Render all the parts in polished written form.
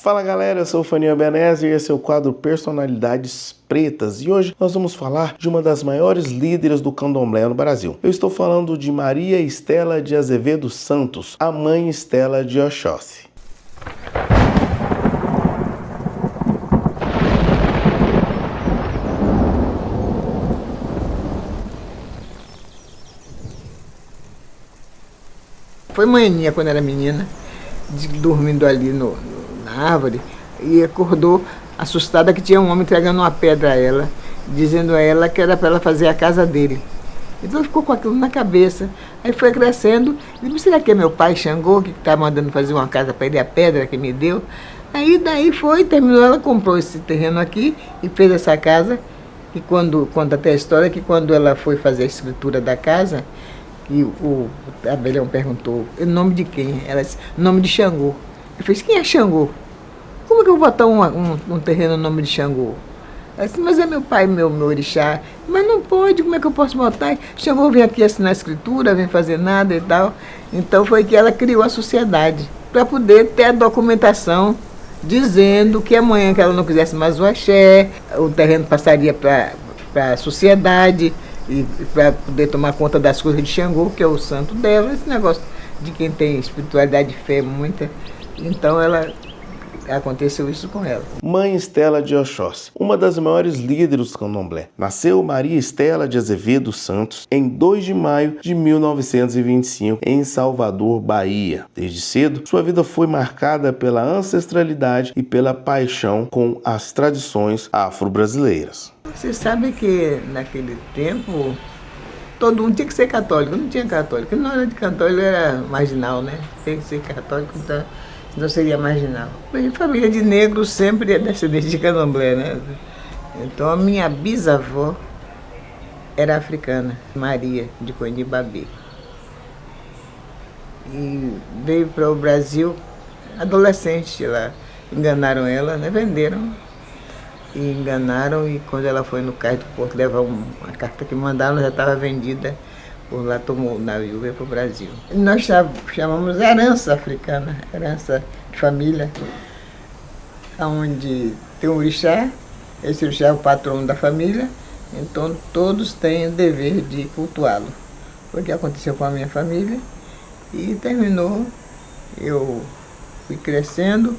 Fala galera, eu sou o Faninho Ebenezer e esse é o quadro Personalidades Pretas e hoje nós vamos falar de uma das maiores líderes do candomblé no Brasil. Eu estou falando de Maria Estela de Azevedo Santos, a mãe Estela de Oxóssi. Foi manhinha quando era menina, dormindo ali na árvore, e acordou assustada que tinha um homem entregando uma pedra a ela, dizendo a ela que era para ela fazer a casa dele. Então ela ficou com aquilo na cabeça, aí foi crescendo, e disse, será que é meu pai Xangô que está mandando fazer uma casa para ele, a pedra que me deu? Aí daí terminou, ela comprou esse terreno aqui e fez essa casa, e conta até a história que quando ela foi fazer a escritura da casa, e o abelhão perguntou, em nome de quem? Ela disse, nome de Xangô. Eu falei, quem é Xangô? Como é que eu vou botar um terreno no nome de Xangô? Ela disse, mas é meu pai, meu orixá. Mas não pode, como é que eu posso botar? Xangô vem aqui assinar a escritura, vem fazer nada e tal. Então foi que ela criou a sociedade, para poder ter a documentação dizendo que amanhã que ela não quisesse mais o axé, o terreno passaria para a sociedade, e para poder tomar conta das coisas de Xangô, que é o santo dela, esse negócio de quem tem espiritualidade e fé muita. Então aconteceu isso com ela. Mãe Estela de Oxóssi, uma das maiores líderes do candomblé. Nasceu Maria Estela de Azevedo Santos em 2 de maio de 1925 em Salvador, Bahia. Desde cedo, sua vida foi marcada pela ancestralidade e pela paixão com as tradições afro-brasileiras. Você sabe que naquele tempo todo mundo tinha que ser católico, não tinha católico. Na hora de católico era marginal, né? Tem que ser católico, então não seria marginal. A família de negros sempre é descendente de candomblé, né? Então a minha bisavó era africana, Maria de Coindibabê. E veio para o Brasil adolescente lá. Enganaram ela, né? Venderam. E enganaram, e quando ela foi no cais do porto levar uma carta que mandaram, já estava vendida, por lá tomou o navio e veio para o Brasil. Nós chamamos herança africana, herança de família, onde tem um orixá, esse orixá é o patrono da família, então todos têm o dever de cultuá-lo. Foi o que aconteceu com a minha família, e terminou, eu fui crescendo.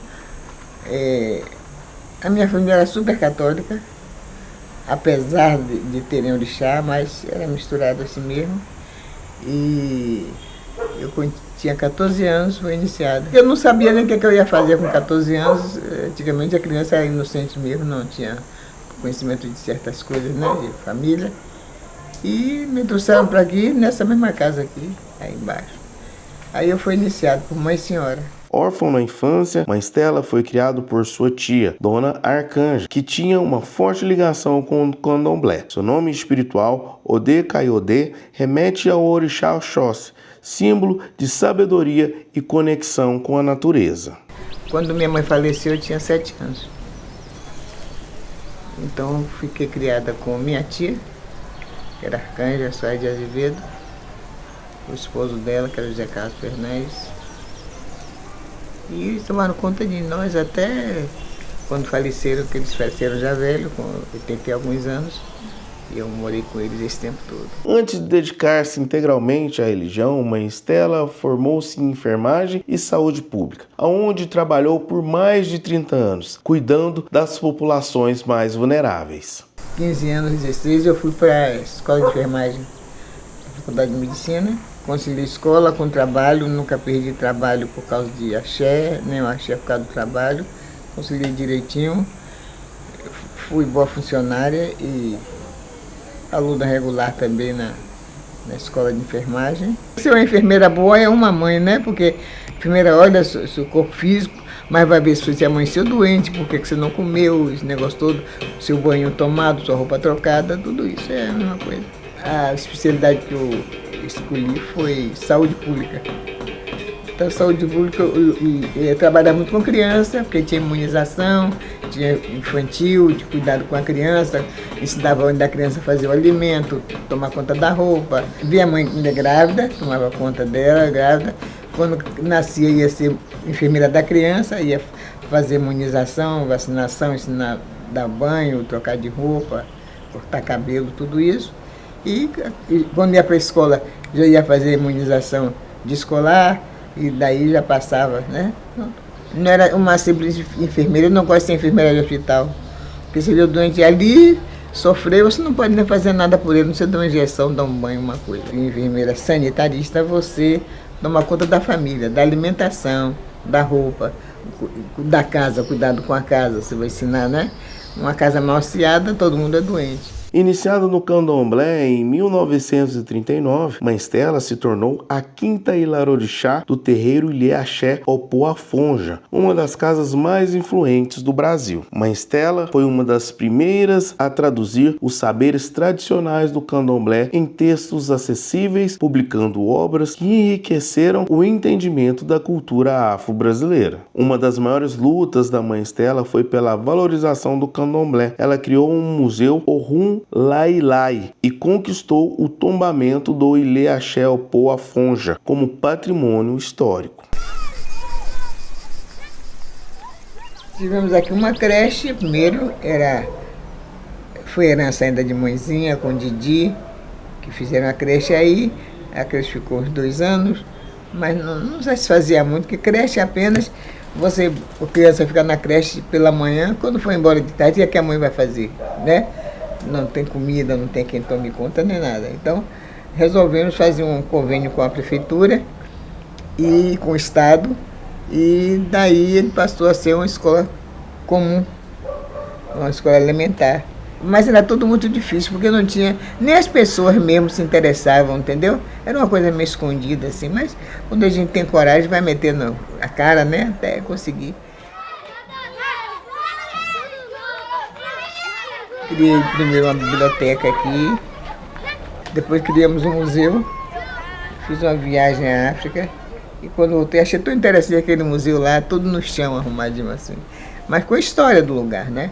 A minha família era super católica, apesar de terem orixá, mas era misturado assim mesmo. E eu, quando tinha 14 anos, fui iniciada. Eu não sabia nem o que eu ia fazer com 14 anos. Antigamente a criança era inocente mesmo, não tinha conhecimento de certas coisas, né, de família. E me trouxeram para aqui, nessa mesma casa aqui, aí embaixo. Aí eu fui iniciada por Mãe Senhora. Órfão na infância, Mãe Estela foi criado por sua tia, Dona Arcanja, que tinha uma forte ligação com o candomblé. Seu nome espiritual, Odê Caiodê, remete ao orixá Oxóssi, símbolo de sabedoria e conexão com a natureza. Quando minha mãe faleceu, eu tinha 7 anos. Então fiquei criada com minha tia, que era Arcanja Soares de Azevedo, o esposo dela, que era José Carlos Fernandes. E tomaram conta de nós até quando faleceram, que eles faleceram já velho, com 80 e alguns anos, e eu morei com eles esse tempo todo. Antes de dedicar-se integralmente à religião, Mãe Estela formou-se em enfermagem e saúde pública, onde trabalhou por mais de 30 anos, cuidando das populações mais vulneráveis. 15 anos, 16, eu fui para a escola de enfermagem, da Faculdade de Medicina. Conciliei escola com trabalho, nunca perdi trabalho por causa de axé, nem o axé por causa do trabalho. Conciliei direitinho, fui boa funcionária e aluna regular também na escola de enfermagem. Ser uma enfermeira boa é uma mãe, né? Porque a enfermeira olha seu corpo físico, mas vai ver se você amanheceu doente, porque você não comeu, esse negócio todo, seu banho tomado, sua roupa trocada, tudo isso é a mesma coisa. A especialidade que eu escolhi foi saúde pública. Então, saúde pública, eu trabalhava muito com criança, porque tinha imunização, tinha infantil, de cuidado com a criança, ensinava onde a criança fazia o alimento, tomar conta da roupa. Via a mãe ainda grávida, tomava conta dela, grávida. Quando nascia, ia ser enfermeira da criança, ia fazer imunização, vacinação, ensinar a dar banho, trocar de roupa, cortar cabelo, tudo isso. E quando ia para a escola, já ia fazer imunização de escolar, e daí já passava, né? Não era uma simples enfermeira, eu não gosto de ser enfermeira de hospital. Porque se o doente ali sofreu, você não pode nem fazer nada por ele, não você dá uma injeção, dá um banho, uma coisa. Enfermeira sanitarista, você toma conta da família, da alimentação, da roupa, da casa, cuidado com a casa, você vai ensinar, né? Uma casa mal asseada, todo mundo é doente. Iniciado no candomblé em 1939, Mãe Estela se tornou a quinta Ilarorixá do terreiro Ilê Axé Opoafonja, uma das casas mais influentes do Brasil. Mãe Estela foi uma das primeiras a traduzir os saberes tradicionais do candomblé em textos acessíveis, publicando obras que enriqueceram o entendimento da cultura afro-brasileira. Uma das maiores lutas da Mãe Estela foi pela valorização do candomblé. Ela criou um museu Ohum Lai Lai e conquistou o tombamento do Ilê Axé Opoafonja como patrimônio histórico. Tivemos aqui uma creche, primeiro foi herança ainda de mãezinha com Didi, que fizeram a creche aí. A creche ficou uns 2 anos, mas não satisfazia muito, porque creche apenas a criança fica na creche pela manhã, quando for embora de tarde, o que a mãe vai fazer, né? Não tem comida, não tem quem tome conta, nem nada. Então, resolvemos fazer um convênio com a prefeitura e com o Estado, e daí ele passou a ser uma escola comum, uma escola elementar. Mas era tudo muito difícil, porque não tinha, nem as pessoas mesmo se interessavam, entendeu? Era uma coisa meio escondida, assim, mas quando a gente tem coragem, vai metendo a cara, né, até conseguir. Criei primeiro uma biblioteca aqui, depois criamos um museu, fiz uma viagem à África, e quando voltei achei tão interessante aquele museu lá, tudo no chão arrumadinho assim, mas com a história do lugar, né?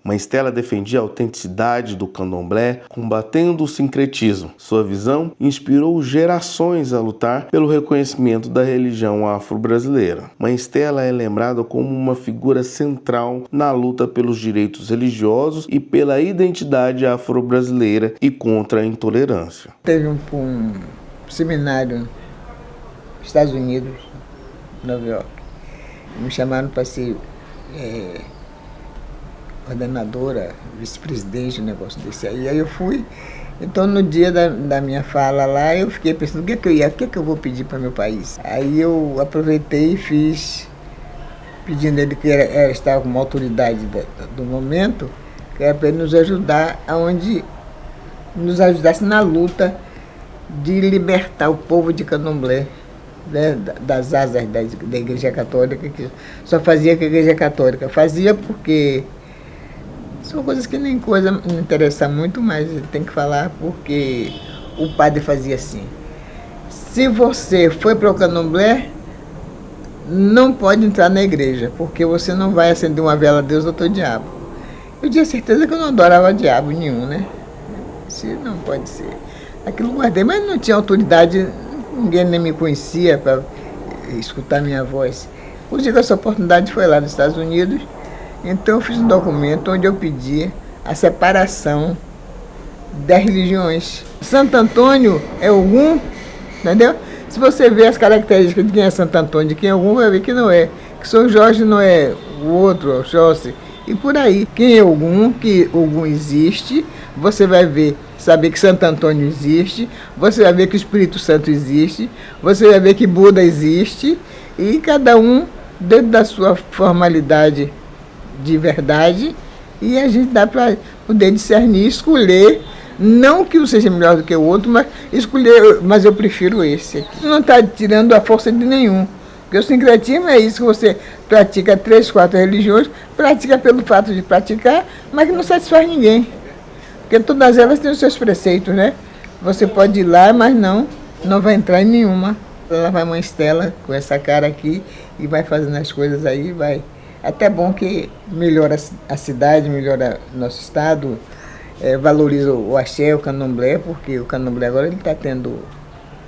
Mãe Estela defendia a autenticidade do candomblé, combatendo o sincretismo. Sua visão inspirou gerações a lutar pelo reconhecimento da religião afro-brasileira. Mãe Estela é lembrada como uma figura central na luta pelos direitos religiosos e pela identidade afro-brasileira e contra a intolerância. Teve um seminário nos Estados Unidos, Nova York. Me chamaram para ser coordenadora, vice-presidente, um negócio desse aí. Aí eu fui. Então, no dia da minha fala lá, eu fiquei pensando, o que eu vou pedir para meu país? Aí eu aproveitei e fiz, pedindo ele que estava com uma autoridade do momento, que era para ele nos ajudar, nos ajudasse na luta de libertar o povo de Candomblé, né, das asas da Igreja Católica, que só fazia com a Igreja Católica. Fazia porque são coisas que nem coisa me interessa muito, mas tem que falar porque o padre fazia assim. Se você foi para o Candomblé, não pode entrar na igreja, porque você não vai acender uma vela a Deus ou ao diabo. Eu tinha certeza que eu não adorava diabo nenhum, né? Se não pode ser. Aquilo guardei, mas não tinha autoridade, ninguém nem me conhecia para escutar minha voz. O dia que essa oportunidade foi lá nos Estados Unidos, então eu fiz um documento onde eu pedi a separação das religiões. Santo Antônio é Ogum, entendeu? Se você ver as características de quem é Santo Antônio, de quem é Ogum, vai ver que não é. Que São Jorge não é o outro, o Xóssi, e por aí. Quem é Ogum, que Ogum existe, você vai ver, saber que Santo Antônio existe, você vai ver que o Espírito Santo existe, você vai ver que Buda existe, e cada um dentro da sua formalidade de verdade, e a gente dá para poder discernir, escolher, não que um seja melhor do que o outro, mas escolher, mas eu prefiro esse aqui. Não está tirando a força de nenhum, porque o sincretismo é isso, que você pratica 3, 4 religiões, pratica pelo fato de praticar, mas que não satisfaz ninguém, porque todas elas têm os seus preceitos, né? Você pode ir lá, mas não vai entrar em nenhuma. Ela vai Mãe Estela com essa cara aqui e vai fazendo as coisas aí, vai. Até bom que melhora a cidade, melhora nosso estado, valoriza o axé, o candomblé, porque o candomblé agora ele está tendo...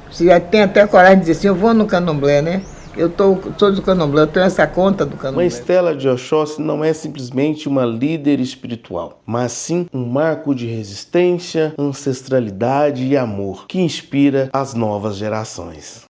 Você já tem até a coragem de dizer assim, eu vou no candomblé, né? Eu sou do Candomblé, eu tenho essa conta do Candomblé. Mãe Estela de Oxóssi não é simplesmente uma líder espiritual, mas sim um marco de resistência, ancestralidade e amor que inspira as novas gerações.